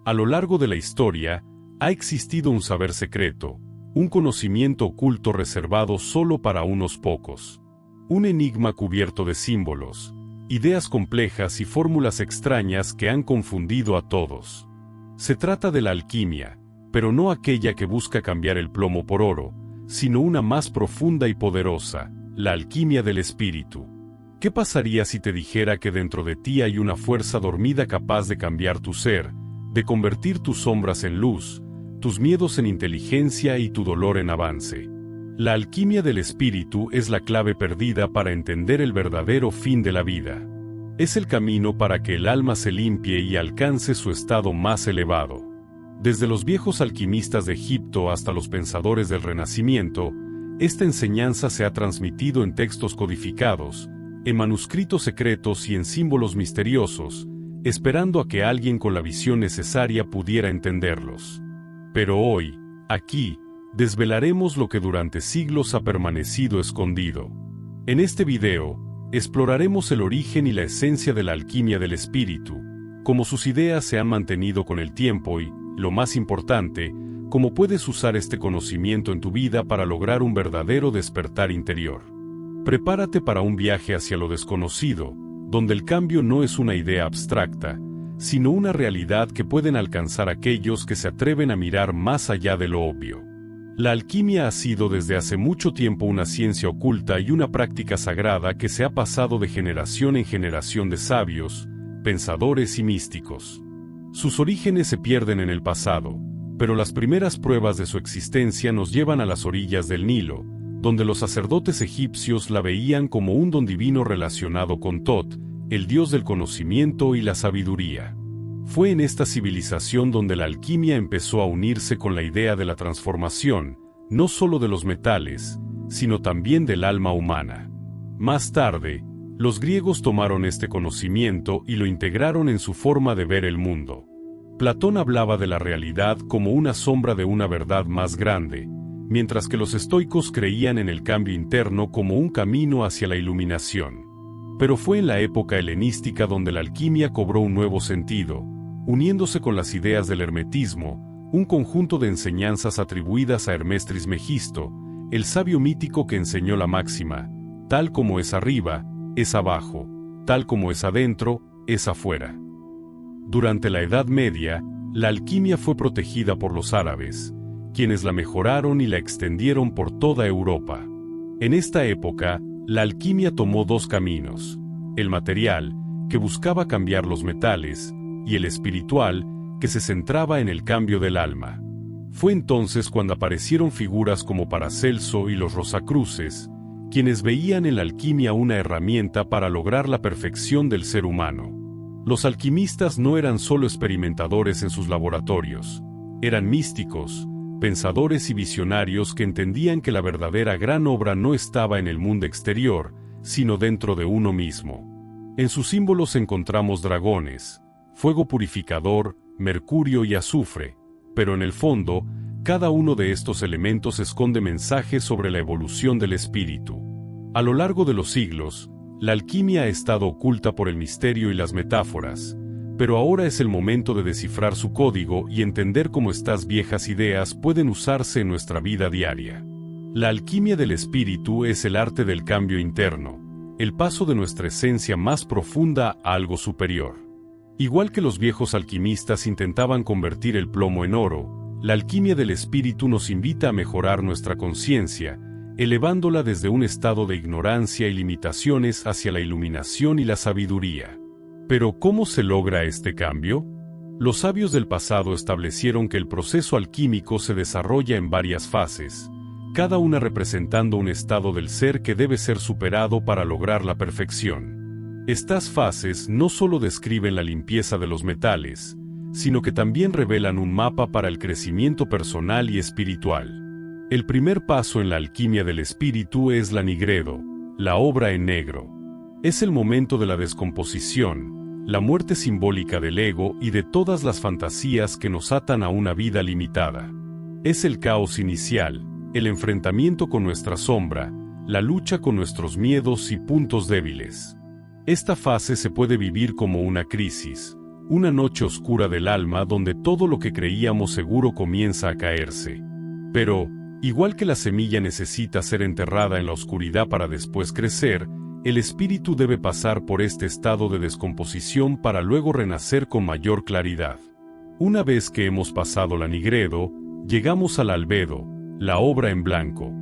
A lo largo de la historia, ha existido un saber secreto, un conocimiento oculto reservado solo para unos pocos. Un enigma cubierto de símbolos, ideas complejas y fórmulas extrañas que han confundido a todos. Se trata de la alquimia, pero no aquella que busca cambiar el plomo por oro, sino una más profunda y poderosa, la alquimia del espíritu. ¿Qué pasaría si te dijera que dentro de ti hay una fuerza dormida capaz de cambiar tu ser, de convertir tus sombras en luz, tus miedos en inteligencia y tu dolor en avance? La alquimia del espíritu es la clave perdida para entender el verdadero fin de la vida. Es el camino para que el alma se limpie y alcance su estado más elevado. Desde los viejos alquimistas de Egipto hasta los pensadores del Renacimiento, esta enseñanza se ha transmitido en textos codificados, en manuscritos secretos y en símbolos misteriosos, esperando a que alguien con la visión necesaria pudiera entenderlos. Pero hoy, aquí, desvelaremos lo que durante siglos ha permanecido escondido. En este video, exploraremos el origen y la esencia de la alquimia del espíritu, cómo sus ideas se han mantenido con el tiempo y, lo más importante, cómo puedes usar este conocimiento en tu vida para lograr un verdadero despertar interior. Prepárate para un viaje hacia lo desconocido, donde el cambio no es una idea abstracta, sino una realidad que pueden alcanzar aquellos que se atreven a mirar más allá de lo obvio. La alquimia ha sido desde hace mucho tiempo una ciencia oculta y una práctica sagrada que se ha pasado de generación en generación de sabios, pensadores y místicos. Sus orígenes se pierden en el pasado, pero las primeras pruebas de su existencia nos llevan a las orillas del Nilo, donde los sacerdotes egipcios la veían como un don divino relacionado con Tot, el dios del conocimiento y la sabiduría. Fue en esta civilización donde la alquimia empezó a unirse con la idea de la transformación, no solo de los metales, sino también del alma humana. Más tarde, los griegos tomaron este conocimiento y lo integraron en su forma de ver el mundo. Platón hablaba de la realidad como una sombra de una verdad más grande, mientras que los estoicos creían en el cambio interno como un camino hacia la iluminación. Pero fue en la época helenística donde la alquimia cobró un nuevo sentido, uniéndose con las ideas del hermetismo, un conjunto de enseñanzas atribuidas a Hermes Trismegisto, el sabio mítico que enseñó la máxima: tal como es arriba, es abajo, tal como es adentro, es afuera. Durante la Edad Media, la alquimia fue protegida por los árabes, quienes la mejoraron y la extendieron por toda Europa. En esta época, la alquimia tomó dos caminos: el material, que buscaba cambiar los metales, y el espiritual, que se centraba en el cambio del alma. Fue entonces cuando aparecieron figuras como Paracelso y los Rosacruces, quienes veían en la alquimia una herramienta para lograr la perfección del ser humano. Los alquimistas no eran solo experimentadores en sus laboratorios, eran místicos, pensadores y visionarios que entendían que la verdadera gran obra no estaba en el mundo exterior, sino dentro de uno mismo. En sus símbolos encontramos dragones, fuego purificador, mercurio y azufre, pero en el fondo, cada uno de estos elementos esconde mensajes sobre la evolución del espíritu. A lo largo de los siglos, la alquimia ha estado oculta por el misterio y las metáforas, pero ahora es el momento de descifrar su código y entender cómo estas viejas ideas pueden usarse en nuestra vida diaria. La alquimia del espíritu es el arte del cambio interno, el paso de nuestra esencia más profunda a algo superior. Igual que los viejos alquimistas intentaban convertir el plomo en oro, la alquimia del espíritu nos invita a mejorar nuestra conciencia, elevándola desde un estado de ignorancia y limitaciones hacia la iluminación y la sabiduría. Pero ¿cómo se logra este cambio? Los sabios del pasado establecieron que el proceso alquímico se desarrolla en varias fases, cada una representando un estado del ser que debe ser superado para lograr la perfección. Estas fases no solo describen la limpieza de los metales, sino que también revelan un mapa para el crecimiento personal y espiritual. El primer paso en la alquimia del espíritu es la nigredo, la obra en negro. Es el momento de la descomposición, la muerte simbólica del ego y de todas las fantasías que nos atan a una vida limitada. Es el caos inicial, el enfrentamiento con nuestra sombra, la lucha con nuestros miedos y puntos débiles. Esta fase se puede vivir como una crisis, una noche oscura del alma donde todo lo que creíamos seguro comienza a caerse. Pero, igual que la semilla necesita ser enterrada en la oscuridad para después crecer, el espíritu debe pasar por este estado de descomposición para luego renacer con mayor claridad. Una vez que hemos pasado la nigredo, llegamos al albedo, la obra en blanco.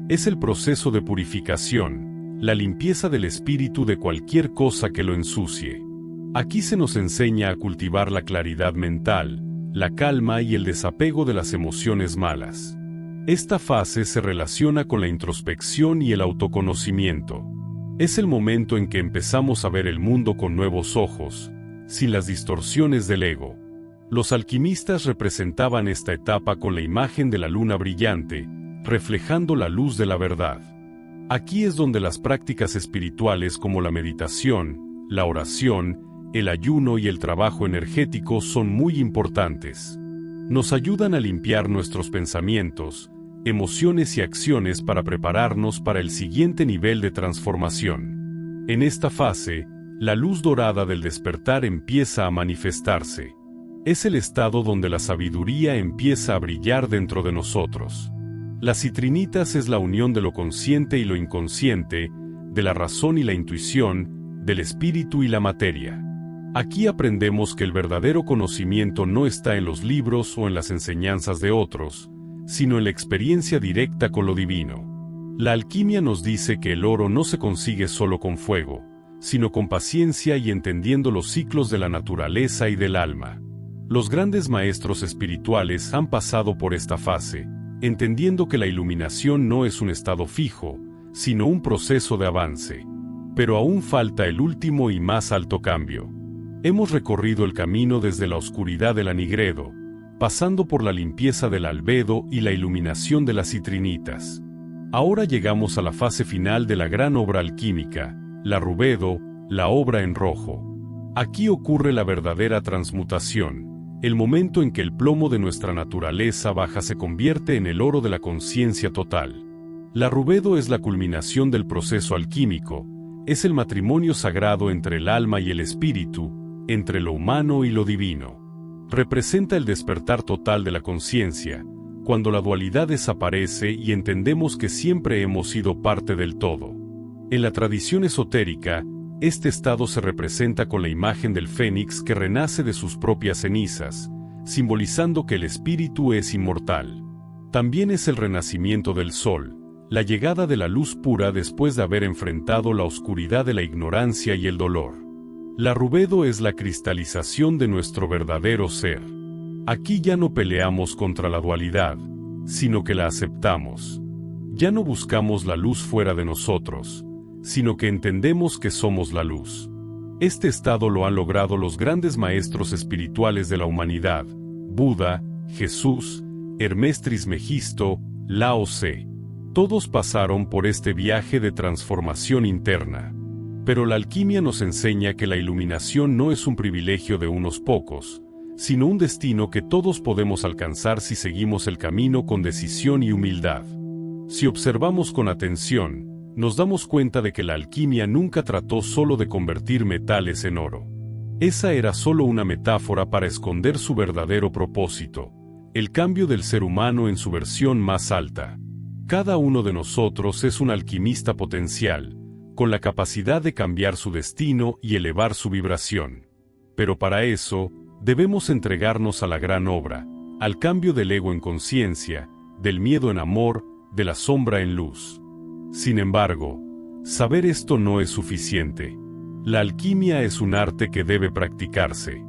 Es el proceso de purificación, la limpieza del espíritu de cualquier cosa que lo ensucie. Aquí se nos enseña a cultivar la claridad mental, la calma y el desapego de las emociones malas. Esta fase se relaciona con la introspección y el autoconocimiento. Es el momento en que empezamos a ver el mundo con nuevos ojos, sin las distorsiones del ego. Los alquimistas representaban esta etapa con la imagen de la luna brillante, reflejando la luz de la verdad. Aquí es donde las prácticas espirituales como la meditación, la oración, el ayuno y el trabajo energético son muy importantes. Nos ayudan a limpiar nuestros pensamientos, emociones y acciones para prepararnos para el siguiente nivel de transformación. En esta fase, la luz dorada del despertar empieza a manifestarse. Es el estado donde la sabiduría empieza a brillar dentro de nosotros. Las citrinitas es la unión de lo consciente y lo inconsciente, de la razón y la intuición, del espíritu y la materia. Aquí aprendemos que el verdadero conocimiento no está en los libros o en las enseñanzas de otros, sino en la experiencia directa con lo divino. La alquimia nos dice que el oro no se consigue solo con fuego, sino con paciencia y entendiendo los ciclos de la naturaleza y del alma. Los grandes maestros espirituales han pasado por esta fase, entendiendo que la iluminación no es un estado fijo, sino un proceso de avance. Pero aún falta el último y más alto cambio. Hemos recorrido el camino desde la oscuridad de la nigredo, pasando por la limpieza del albedo y la iluminación de las citrinitas. Ahora llegamos a la fase final de la gran obra alquímica, la rubedo, la obra en rojo. Aquí ocurre la verdadera transmutación. El momento en que el plomo de nuestra naturaleza baja se convierte en el oro de la conciencia total. La rubedo es la culminación del proceso alquímico, es el matrimonio sagrado entre el alma y el espíritu, entre lo humano y lo divino. Representa el despertar total de la conciencia, cuando la dualidad desaparece y entendemos que siempre hemos sido parte del todo. En la tradición esotérica, este estado se representa con la imagen del fénix que renace de sus propias cenizas, simbolizando que el espíritu es inmortal. También es el renacimiento del sol, la llegada de la luz pura después de haber enfrentado la oscuridad de la ignorancia y el dolor. La rubedo es la cristalización de nuestro verdadero ser. Aquí ya no peleamos contra la dualidad, sino que la aceptamos. Ya no buscamos la luz fuera de nosotros, sino que entendemos que somos la luz. Este estado lo han logrado los grandes maestros espirituales de la humanidad, Buda, Jesús, Hermes Trismegisto, Lao Tse. Todos pasaron por este viaje de transformación interna. Pero la alquimia nos enseña que la iluminación no es un privilegio de unos pocos, sino un destino que todos podemos alcanzar si seguimos el camino con decisión y humildad. Si observamos con atención, nos damos cuenta de que la alquimia nunca trató solo de convertir metales en oro. Esa era solo una metáfora para esconder su verdadero propósito, el cambio del ser humano en su versión más alta. Cada uno de nosotros es un alquimista potencial, con la capacidad de cambiar su destino y elevar su vibración. Pero para eso, debemos entregarnos a la gran obra, al cambio del ego en conciencia, del miedo en amor, de la sombra en luz. Sin embargo, saber esto no es suficiente. La alquimia es un arte que debe practicarse.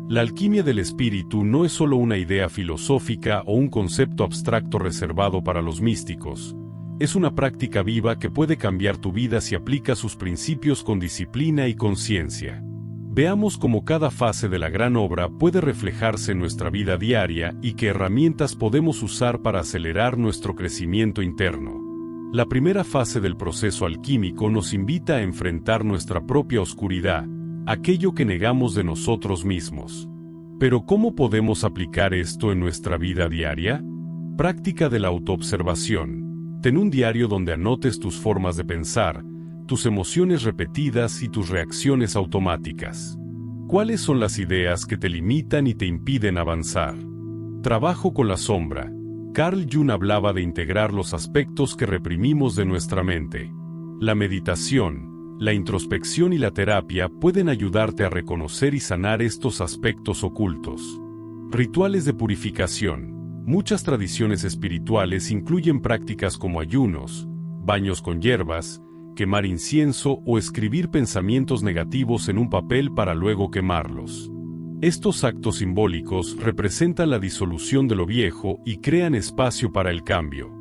La alquimia del espíritu no es solo una idea filosófica o un concepto abstracto reservado para los místicos. Es una práctica viva que puede cambiar tu vida si aplicas sus principios con disciplina y conciencia. Veamos cómo cada fase de la gran obra puede reflejarse en nuestra vida diaria y qué herramientas podemos usar para acelerar nuestro crecimiento interno. La primera fase del proceso alquímico nos invita a enfrentar nuestra propia oscuridad, aquello que negamos de nosotros mismos. Pero ¿cómo podemos aplicar esto en nuestra vida diaria? Práctica de la autoobservación. Ten un diario donde anotes tus formas de pensar, tus emociones repetidas y tus reacciones automáticas. ¿Cuáles son las ideas que te limitan y te impiden avanzar? Trabajo con la sombra. Carl Jung hablaba de integrar los aspectos que reprimimos de nuestra mente. La meditación, la introspección y la terapia pueden ayudarte a reconocer y sanar estos aspectos ocultos. Rituales de purificación. Muchas tradiciones espirituales incluyen prácticas como ayunos, baños con hierbas, quemar incienso o escribir pensamientos negativos en un papel para luego quemarlos. Estos actos simbólicos representan la disolución de lo viejo y crean espacio para el cambio.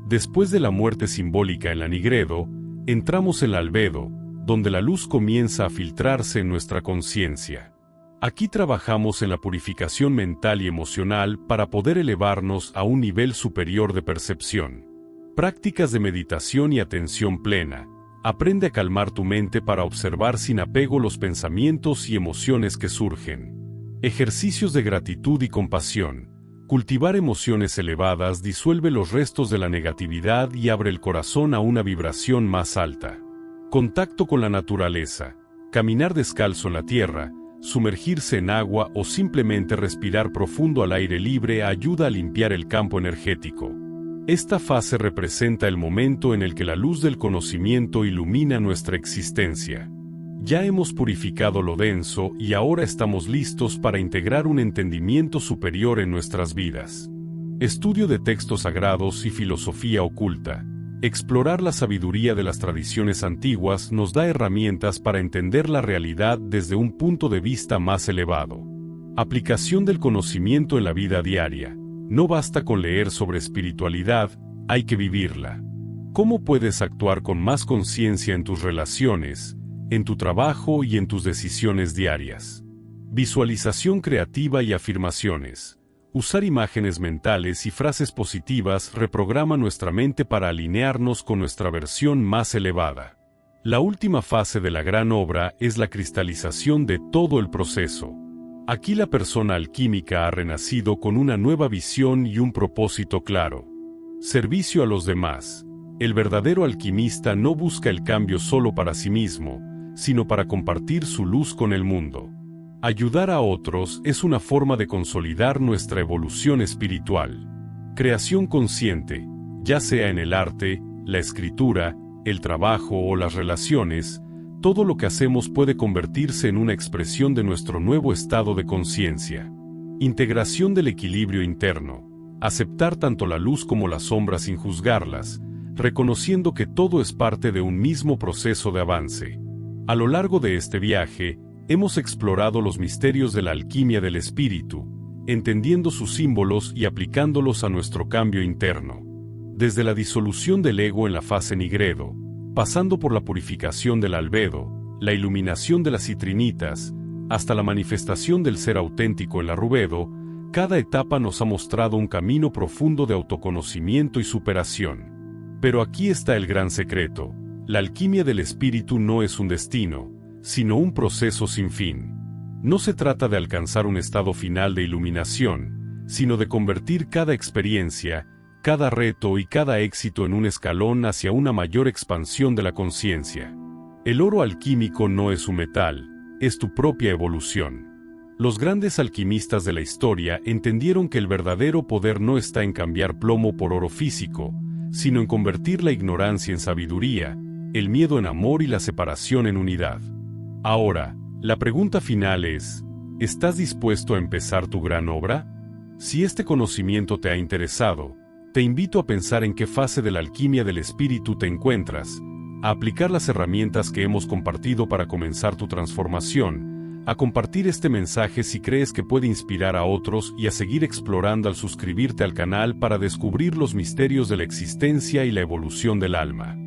Después de la muerte simbólica en la Nigredo, entramos en la Albedo, donde la luz comienza a filtrarse en nuestra conciencia. Aquí trabajamos en la purificación mental y emocional para poder elevarnos a un nivel superior de percepción. Prácticas de meditación y atención plena. Aprende a calmar tu mente para observar sin apego los pensamientos y emociones que surgen. Ejercicios de gratitud y compasión. Cultivar emociones elevadas disuelve los restos de la negatividad y abre el corazón a una vibración más alta. Contacto con la naturaleza. Caminar descalzo en la tierra, sumergirse en agua o simplemente respirar profundo al aire libre ayuda a limpiar el campo energético. Esta fase representa el momento en el que la luz del conocimiento ilumina nuestra existencia. Ya hemos purificado lo denso y ahora estamos listos para integrar un entendimiento superior en nuestras vidas. Estudio de textos sagrados y filosofía oculta. Explorar la sabiduría de las tradiciones antiguas nos da herramientas para entender la realidad desde un punto de vista más elevado. Aplicación del conocimiento en la vida diaria. No basta con leer sobre espiritualidad, hay que vivirla. ¿Cómo puedes actuar con más conciencia en tus relaciones, en tu trabajo y en tus decisiones diarias? Visualización creativa y afirmaciones. Usar imágenes mentales y frases positivas reprograma nuestra mente para alinearnos con nuestra versión más elevada. La última fase de la gran obra es la cristalización de todo el proceso. Aquí la persona alquímica ha renacido con una nueva visión y un propósito claro. Servicio a los demás. El verdadero alquimista no busca el cambio solo para sí mismo, sino para compartir su luz con el mundo. Ayudar a otros es una forma de consolidar nuestra evolución espiritual. Creación consciente, ya sea en el arte, la escritura, el trabajo o las relaciones, todo lo que hacemos puede convertirse en una expresión de nuestro nuevo estado de conciencia. Integración del equilibrio interno. Aceptar tanto la luz como la sombra sin juzgarlas, reconociendo que todo es parte de un mismo proceso de avance. A lo largo de este viaje, hemos explorado los misterios de la alquimia del espíritu, entendiendo sus símbolos y aplicándolos a nuestro cambio interno. Desde la disolución del ego en la fase Nigredo, pasando por la purificación del albedo, la iluminación de las citrinitas, hasta la manifestación del ser auténtico en la rubedo, cada etapa nos ha mostrado un camino profundo de autoconocimiento y superación. Pero aquí está el gran secreto: la alquimia del espíritu no es un destino, sino un proceso sin fin. No se trata de alcanzar un estado final de iluminación, sino de convertir cada experiencia, cada reto y cada éxito en un escalón hacia una mayor expansión de la conciencia. El oro alquímico no es un metal, es tu propia evolución. Los grandes alquimistas de la historia entendieron que el verdadero poder no está en cambiar plomo por oro físico, sino en convertir la ignorancia en sabiduría, el miedo en amor y la separación en unidad. Ahora, la pregunta final es: ¿estás dispuesto a empezar tu gran obra? Si este conocimiento te ha interesado, te invito a pensar en qué fase de la alquimia del espíritu te encuentras, a aplicar las herramientas que hemos compartido para comenzar tu transformación, a compartir este mensaje si crees que puede inspirar a otros y a seguir explorando al suscribirte al canal para descubrir los misterios de la existencia y la evolución del alma.